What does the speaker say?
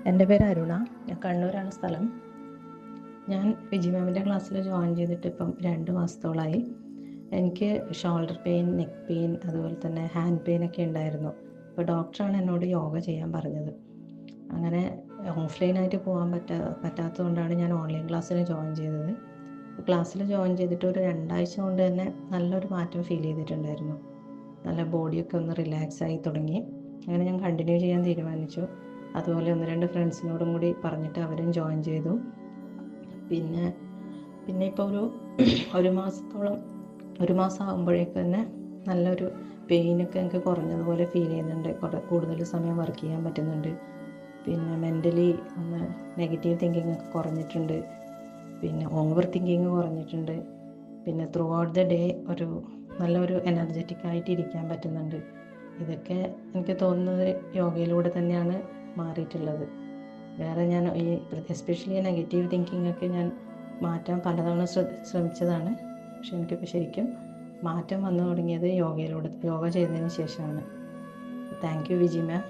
എൻ്റെ പേര് അരുണ. ഞാൻ കണ്ണൂരാണ് സ്ഥലം. ഞാൻ വിജി മാമിൻ്റെ ക്ലാസ്സിൽ ജോയിൻ ചെയ്തിട്ട് ഇപ്പം 2 മാസത്തോളമായി. എനിക്ക് ഷോൾഡർ പെയിൻ, നെക്ക് പെയിൻ, അതുപോലെ തന്നെ ഹാൻഡ് പെയിൻ ഒക്കെ ഉണ്ടായിരുന്നു. അപ്പോൾ ഡോക്ടറാണ് എന്നോട് യോഗ ചെയ്യാൻ പറഞ്ഞത്. അങ്ങനെ ഓഫ്ലൈനായിട്ട് പോകാൻ പറ്റാത്തതുകൊണ്ടാണ് ഞാൻ ഓൺലൈൻ ക്ലാസ്സിൽ ജോയിൻ ചെയ്തത്. ക്ലാസ്സിൽ ജോയിൻ ചെയ്തിട്ട് ഒരു 2 ആഴ്ച കൊണ്ട് തന്നെ നല്ലൊരു മാറ്റം ഫീൽ ചെയ്തിട്ടുണ്ടായിരുന്നു. നല്ല ബോഡിയൊക്കെ ഒന്ന് റിലാക്സ് ആയി തുടങ്ങി. അങ്ങനെ ഞാൻ കണ്ടിന്യൂ ചെയ്യാൻ തീരുമാനിച്ചു. അതുപോലെ 1-2 ഫ്രണ്ട്സിനോടും കൂടി പറഞ്ഞിട്ട് അവരും ജോയിൻ ചെയ്തു. പിന്നെ ഇപ്പോൾ ഒരു മാസത്തോളം, 1 മാസം ആകുമ്പോഴേക്ക് തന്നെ നല്ലൊരു പെയിനൊക്കെ എനിക്ക് കുറഞ്ഞതുപോലെ ഫീൽ ചെയ്യുന്നുണ്ട്. കൂടുതൽ സമയം വർക്ക് ചെയ്യാൻ പറ്റുന്നുണ്ട്. പിന്നെ മെൻ്റലി ഒന്ന് നെഗറ്റീവ് തിങ്കിങ് ഒക്കെ കുറഞ്ഞിട്ടുണ്ട്. പിന്നെ ഓവർ തിങ്കിങ് കുറഞ്ഞിട്ടുണ്ട്. പിന്നെ ത്രൂ ഔട്ട് ദ ഡേ നല്ലൊരു എനർജറ്റിക് ആയിട്ട് ഇരിക്കാൻ പറ്റുന്നുണ്ട്. ഇതൊക്കെ എനിക്ക് തോന്നുന്നത് യോഗയിലൂടെ തന്നെയാണ് മാറിയിട്ടുള്ളത്. വേറെ ഞാൻ എസ്പെഷ്യലി നെഗറ്റീവ് തിങ്കിങ് ഒക്കെ ഞാൻ മാറ്റാൻ പലതവണ ശ്രമിച്ചതാണ്. പക്ഷെ എനിക്കിപ്പോൾ ശരിക്കും മാറ്റം വന്നു തുടങ്ങിയത് യോഗ ചെയ്തതിന് ശേഷമാണ്. Thank you Viji ma'am.